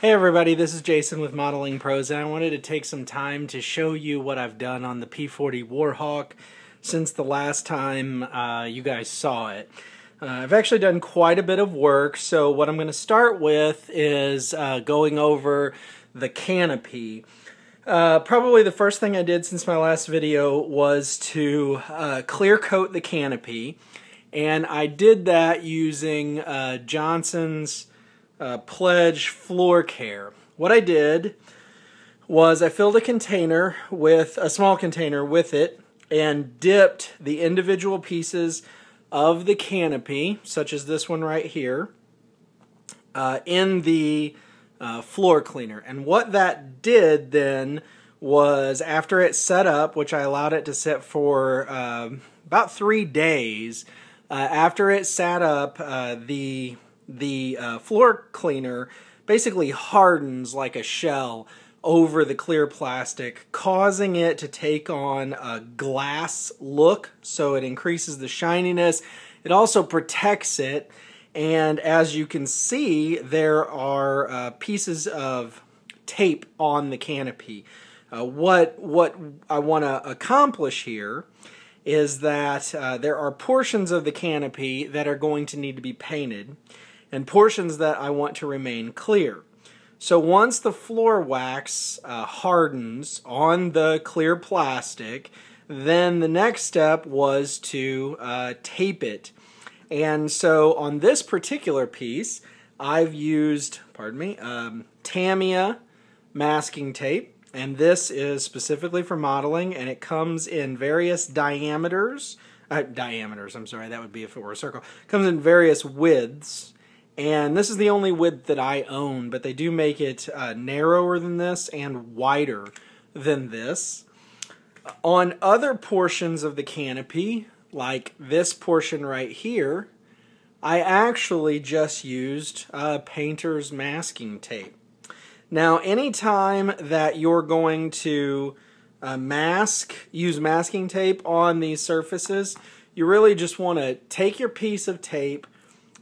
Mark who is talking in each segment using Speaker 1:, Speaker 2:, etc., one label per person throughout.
Speaker 1: Hey everybody, this is Jason with Modeling Pros, and I wanted to take some time to show you what I've done on the P-40 Warhawk since the last time you guys saw it. I've actually done quite a bit of work, so what I'm going to start with is going over the canopy. Probably the first thing I did since my last video was to clear coat the canopy, and I did that using Johnson's Pledge Floor Care. What I did was I filled a container with a small container with it and dipped the individual pieces of the canopy, such as this one right here, in the floor cleaner. And what that did then was, after it set up, which I allowed it to sit for about 3 days, after it sat up, the floor cleaner basically hardens like a shell over the clear plastic, causing it to take on a glass look, so it increases the shininess. It also protects it, and as you can see, there are pieces of tape on the canopy. What I want to accomplish here is that there are portions of the canopy that are going to need to be painted, and portions that I want to remain clear. So once the floor wax hardens on the clear plastic, then the next step was to tape it. And so on this particular piece, I've used, Tamiya masking tape, and this is specifically for modeling, and it comes in various diameters, I'm sorry, that would be if it were a circle. It comes in various widths. And this is the only width that I own, but they do make it narrower than this and wider than this. On other portions of the canopy, like this portion right here, I actually just used painter's masking tape. Now, anytime that you're going to use masking tape on these surfaces, you really just want to take your piece of tape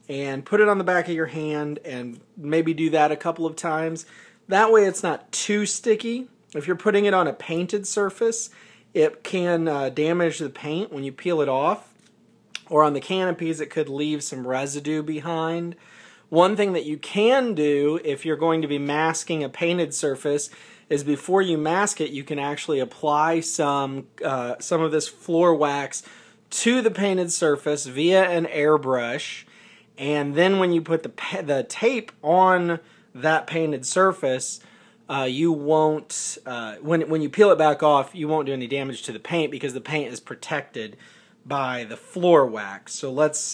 Speaker 1: and put it on the back of your hand and maybe do that a couple of times. That way it's not too sticky. If you're putting it on a painted surface, it can damage the paint when you peel it off. Or on the canopies, it could leave some residue behind. One thing that you can do if you're going to be masking a painted surface is, before you mask it, you can actually apply some of this floor wax to the painted surface via an airbrush. And then when you put the tape on that painted surface, you won't, when you peel it back off, you won't do any damage to the paint because the paint is protected by the floor wax. So let's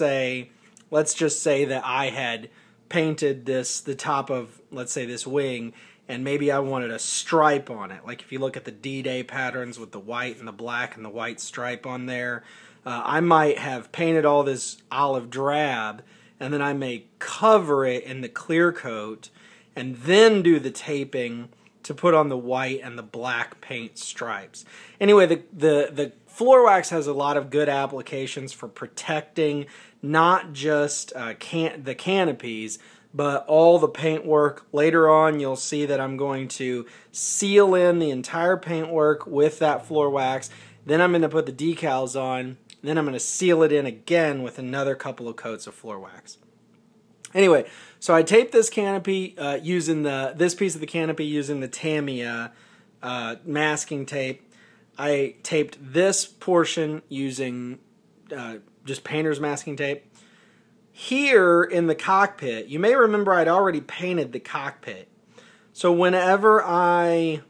Speaker 1: just say that I had painted the top of, let's say, this wing, and maybe I wanted a stripe on it. Like if you look at the D-Day patterns with the white and the black and the white stripe on there, I might have painted all this olive drab, and then I may cover it in the clear coat and then do the taping to put on the white and the black paint stripes. Anyway, the floor wax has a lot of good applications for protecting not just the canopies, but all the paintwork. Later on, you'll see that I'm going to seal in the entire paintwork with that floor wax. Then I'm going to put the decals on. Then I'm going to seal it in again with another couple of coats of floor wax. Anyway, so I taped this canopy using this piece of the canopy using the Tamiya masking tape. I taped this portion using just painter's masking tape. Here in the cockpit, you may remember I'd already painted the cockpit. So whenever I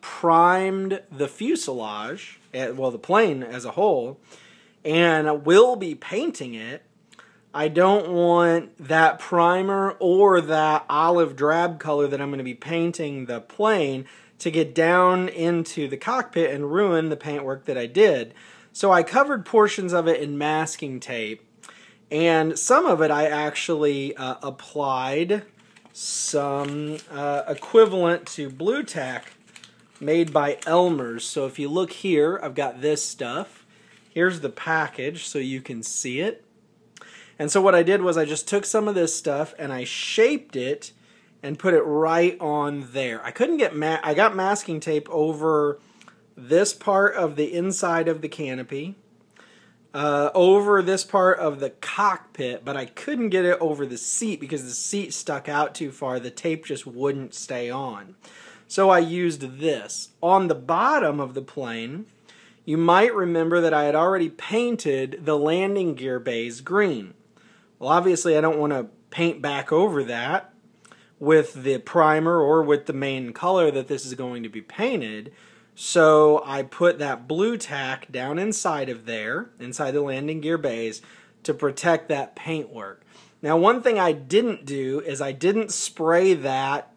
Speaker 1: primed the fuselage, well, the plane as a whole, and I will be painting it, I don't want that primer or that olive drab color that I'm going to be painting the plane to get down into the cockpit and ruin the paintwork that I did. So I covered portions of it in masking tape, and some of it I actually applied some equivalent to blue tack made by Elmer's. So if you look here, I've got this stuff. Here's the package so you can see it. And so what I did was I just took some of this stuff and I shaped it and put it right on there. I couldn't get I got masking tape over this part of the inside of the canopy, over this part of the cockpit, but I couldn't get it over the seat because the seat stuck out too far. The tape just wouldn't stay on. So I used this. On the bottom of the plane, you might remember that I had already painted the landing gear bays green. Well, obviously I don't want to paint back over that with the primer or with the main color that this is going to be painted. So I put that blue tack down inside of there, inside the landing gear bays, to protect that paintwork. Now, one thing I didn't do is I didn't spray that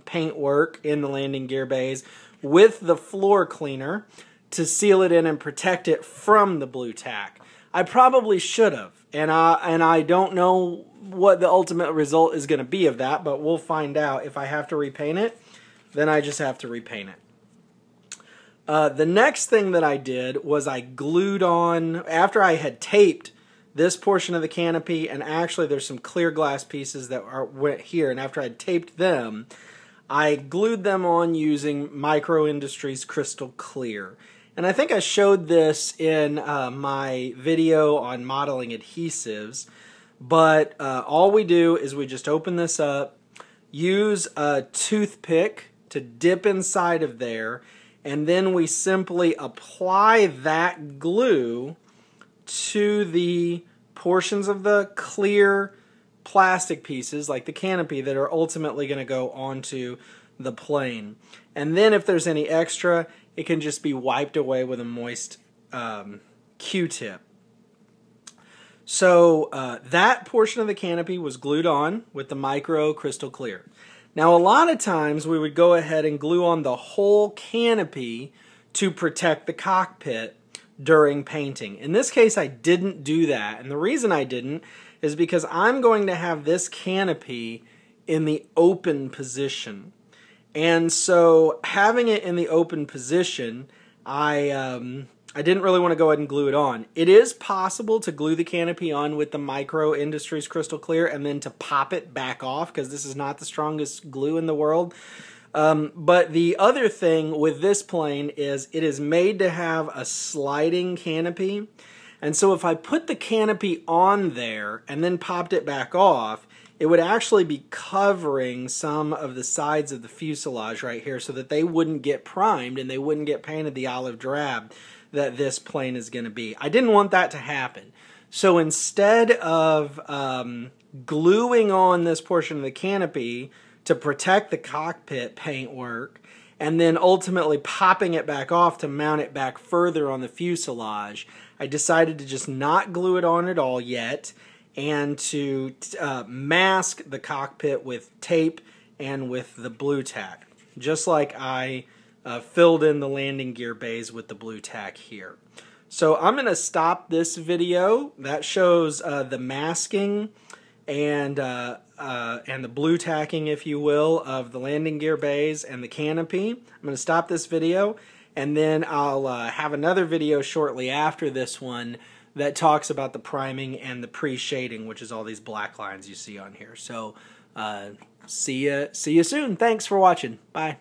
Speaker 1: paintwork in the landing gear bays with the floor cleaner to seal it in and protect it from the blue tack. I probably should have, and I don't know what the ultimate result is going to be of that, but we'll find out. If I have to repaint it, then I just have to repaint it. The next thing that I did was I glued on, after I had taped this portion of the canopy, and actually there's some clear glass pieces that went here, and after I had taped them, I glued them on using Micro Industries Crystal Clear. And I think I showed this in my video on modeling adhesives, but all we do is we just open this up, use a toothpick to dip inside of there, and then we simply apply that glue to the portions of the clear plastic pieces, like the canopy, that are ultimately going to go onto the plane. And then if there's any extra, it can just be wiped away with a moist Q-tip. So that portion of the canopy was glued on with the Micro Crystal Clear. Now, a lot of times we would go ahead and glue on the whole canopy to protect the cockpit during painting. In this case, I didn't do that, and the reason I didn't is because I'm going to have this canopy in the open position. And so having it in the open position, I didn't really want to go ahead and glue it on. It is possible to glue the canopy on with the Micro Industries Crystal Clear and then to pop it back off, because this is not the strongest glue in the world. But the other thing with this plane is it is made to have a sliding canopy. And so if I put the canopy on there and then popped it back off, it would actually be covering some of the sides of the fuselage right here so that they wouldn't get primed and they wouldn't get painted the olive drab that this plane is going to be. I didn't want that to happen. So instead of gluing on this portion of the canopy to protect the cockpit paintwork and then ultimately popping it back off to mount it back further on the fuselage, I decided to just not glue it on at all yet and to mask the cockpit with tape and with the blue tack, just like I filled in the landing gear bays with the blue tack here. So I'm going to stop this video. That shows the masking and the blue tacking, if you will, of the landing gear bays and the canopy. I'm going to stop this video, and then I'll have another video shortly after this one that talks about the priming and the pre-shading, which is all these black lines you see on here. So see you soon. Thanks for watching. Bye.